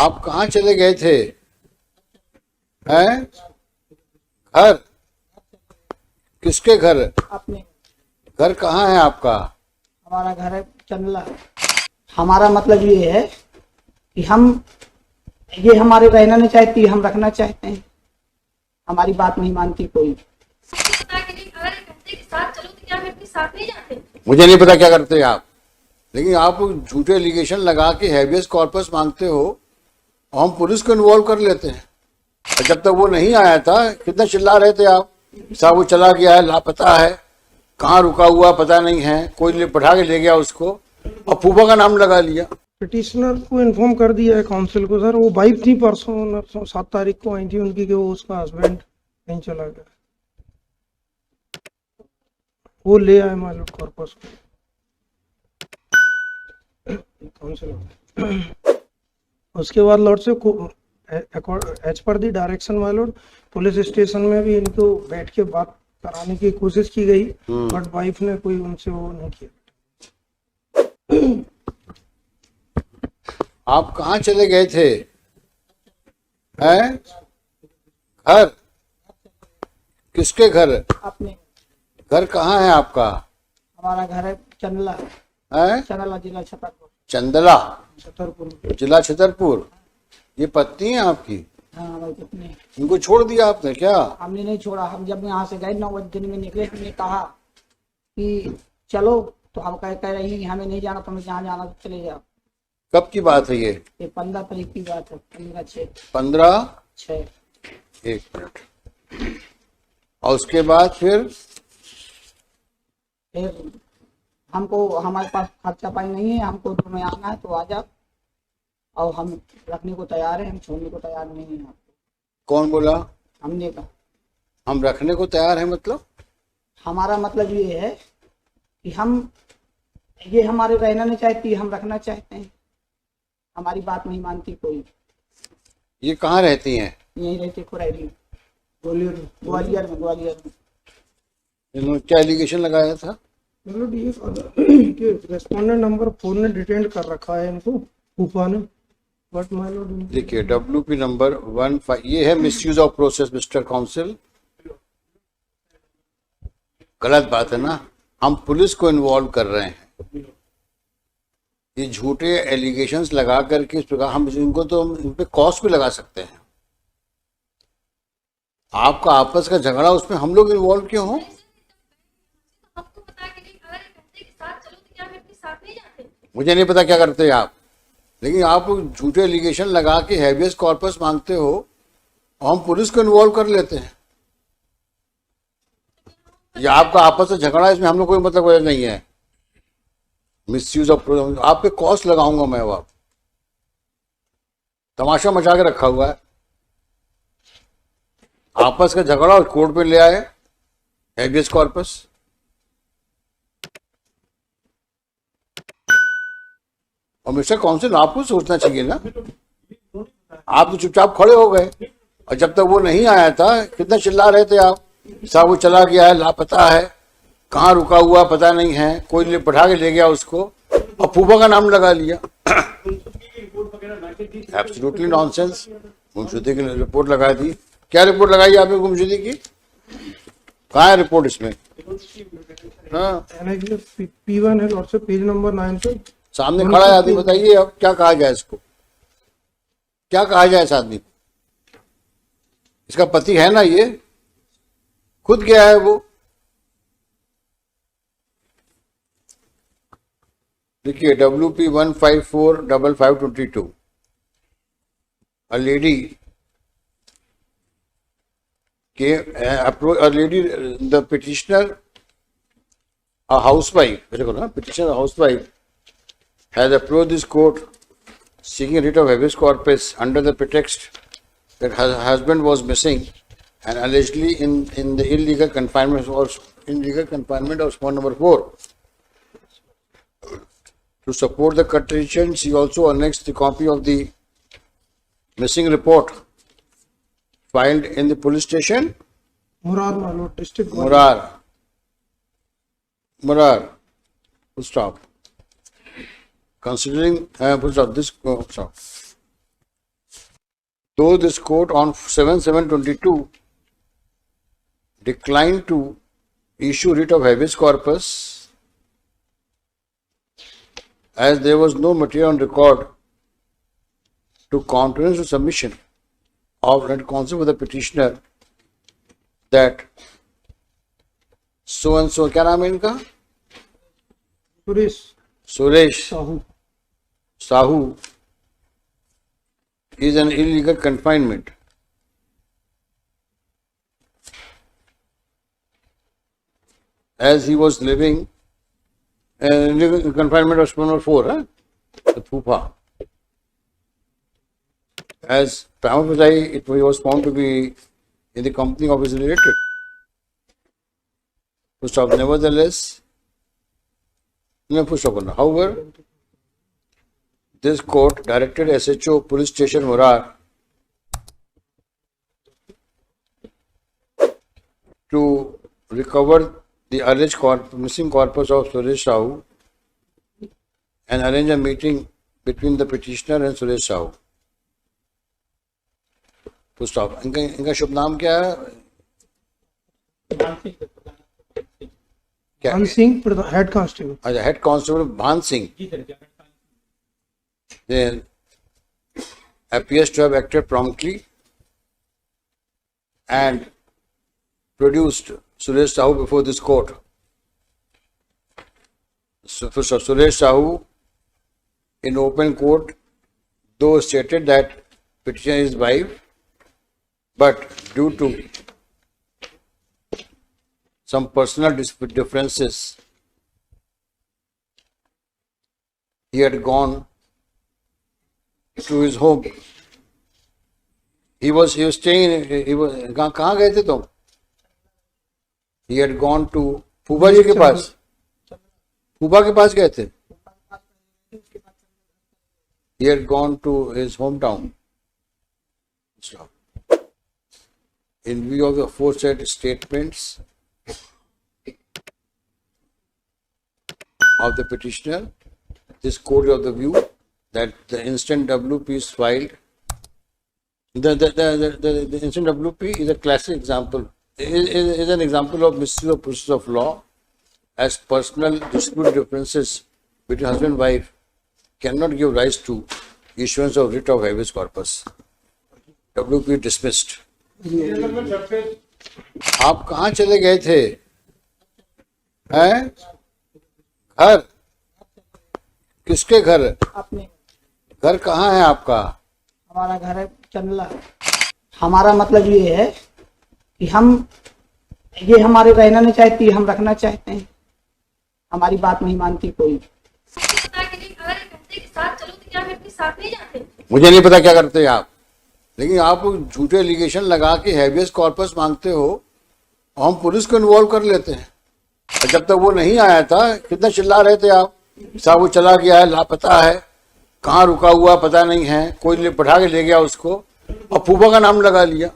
आप कहाँ चले गए थे? हैं? घर? किसके घर? अपने। घर कहाँ है आपका? हमारा घर है चंदला। हमारा मतलब ये है कि हम ये हमारे रहना नहीं चाहती, हम रखना चाहते हैं। हमारी बात नहीं मानती कोई। मुझे नहीं पता क्या करते आप, लेकिन आप झूठे एलिगेशन लगा के हैबियस कॉर्पस मांगते हो और हम पुलिस को इन्वॉल्व कर लेते हैं। और जब तक वो नहीं आया था, कितना चिल्ला रहे थे आप, साहब वो चला गया है, लापता है, कहाँ रुका हुआ पता नहीं है, कोई बैठा के ले गया उसको, और फूफा का नाम लगा लिया। पिटिशनर को इन्फॉर्म कर दिया है काउंसिल को सर। वो वाइफ थी, परसों 7 तारीख को आई थी उनकी कि वो उसका हस्बैंड कहीं चला गया। वो ले आए मालूम कॉर्पस को काउंसिल। उसके बाद लॉर्ड से एज पर the direction my lord police station में भी इनको बैठ के बात कराने की कोशिश की गई, बट वाइफ ने कोई उनसे वो नहीं किया। आप कहाँ चले गए थे? हैं? घर? किसके घर? अपने। घर कहाँ है आपका? हमारा घर है चंदला। हैं? चंदला जिला छतरपुर। चंदला छतरपुर जिला छतरपुर। ये पत्नी है आपकी? हाँ भाई कितने। इनको छोड़ दिया आपने क्या? हमने नहीं छोड़ा। हम जब यहाँ से गए 9 बजे दिन में निकले, हमने कहा कि चलो, तो हम कह रही हैं हमें नहीं जाना, तुम्हें जहाँ जाना तो चले जाओ। कब की बात है ये? 15 तारीख की बात है। 15/6। 15/6। एक मिनट। और उसके बाद फिर हमको, हमारे पास खर्चा पानी नहीं है, हमको तुम्हें आना है तो आ जाओ, और हम रखने को तैयार है, हम छोड़ने को तैयार नहीं है आपको। कौन बोला? हमने कहा हम रखने को तैयार है मतलब? हमारा मतलब ये है कि हम ये हमारे रहना नहीं चाहती, हम रखना चाहते हैं। हमारी बात नहीं मानती कोई। ये कहाँ रहती हैं? यहीं रहते खुरैली, ग्वालियर में। इन्होंने क्या एलिगेशन लगाया था? मतलब ये रेस्पोंडेंट नंबर 4 ने डिटेन कर रखा है इनको, फूफा ने, बट माय लॉर्ड देखिए WP नंबर 15, ये है misuse of process mister council. गलत बात है ना, हम पुलिस को इन्वॉल्व कर रहे हैं। ये झूठे एलिगेशंस लगा करके इस प्रकार हम इनको तो इन पे कॉस्ट भी लगा सकते हैं। आपका आपस का झगड़ा, उसमें हम लोग इन्वॉल्व क्यों हो? मुझे नहीं पता क्या करते आप, लेकिन आप झूठे एलिगेशन लगा के हैबियस कॉर्पस मांगते हो और हम पुलिस को इन्वॉल्व कर लेते हैं। ये आपका आपस में झगड़ा, इसमें हम लोग कोई मतलब नहीं है। मिसयूज ऑफ, आप पे कॉस्ट लगाऊंगा मैं। वो आप तमाशा मचा के रखा हुआ है। आपस का झगड़ा और कोर्ट पे ले आए हैबियस कॉर्पस। और मिस्टर काउंसिल, आपको सोचना चाहिए ना, आप तो चुपचाप खड़े हो गए, और जब तक वो नहीं आया था, कितना चिल्ला रहे थे आप, साहब वो चला गया है, लापता है, कहाँ रुका हुआ पता नहीं है, कोई बैठा के ले गया उसको, और फूफा का नाम लगा लिया। Absolutely nonsense. गुमशुदगी की रिपोर्ट लगा दी। क्या रिपोर्ट लगाई आपने गुमशुदगी की? कहाँ है रिपोर्ट इसमें? हाँ, P1 है लॉर्ड से, पेज नंबर 9 पे सामने खड़ा है आदमी। बताइए अब क्या कहा जाए इसको, क्या कहा जाए इस आदमी को? इसका पति है ना, ये खुद गया है वो। देखिए WP 1545522, a lady the petitioner, a housewife, petitioner, a housewife has approached this court seeking a writ of habeas corpus under the pretext that her husband was missing and allegedly in the illegal confinement of spot number 4. To support the contention, she also annexed the copy of the missing report filed in the police station Murar Malot district. Murar. Full stop. Considering full stop. This stop. though this court on 7/7/22 declined to issue writ of habeas corpus as there was no material on record to countenance the submission of written counsel for the petitioner that so and so, क्या नाम है इनका, Suresh Suresh Sahu Sahu is an illegal confinement. As he was living, illegal confinement was number 4, huh? The Pupa. As prima facie, he was found to be in the company of his relative. Full stop. Nevertheless, no full stop. However, this court directed SHO Police Station Morar to recover the alleged missing corpus of Suresh Sahu and arrange a meeting between the petitioner and Suresh Sahu. Full stop. इनका शुभ नाम क्या है? क्या? भान Singh head constable. अच्छा, head constable भान Singh. Then appears to have acted promptly and produced Suresh Sahu before this court. So Suresh Sahu in open court, though stated that petitioner is wife, but due to some personal differences, he had gone to his home. He was staying. कहाँ गए थे तुम? He had gone to फूफा जी के पास. फूफा के पास गए थे. He had gone to his hometown. So, in view of the aforesaid statements of the petitioner, this court is of the view that the instant WP is filed. The instant WP is a classic example, is an example of misuse of process of law, as personal dispute differences between husband and wife cannot give rise to issuance of writ of habeas corpus. WP dismissed. आप कहाँ चले गए थे? हैं? घर? किसके घर? अपने घर कहाँ है आपका? हमारा घर है चंदला. हमारा मतलब ये है कि हम ये हमारे रहना नहीं चाहती, हम रखना चाहते हैं. हमारी बात नहीं मानती कोई. मुझे नहीं पता क्या करते हैं आप, लेकिन आप झूठे एलिगेशन लगा के हैबियस कॉर्पस मांगते हो और हम पुलिस को इन्वॉल्व कर लेते हैं. और जब तक वो नहीं आया था कितना चिल्ला रहे थे आप, साहब वो चला गया है, लापता है, कहाँ रुका हुआ पता नहीं है, कोई बैठा के ले गया उसको और फूफा का नाम लगा लिया.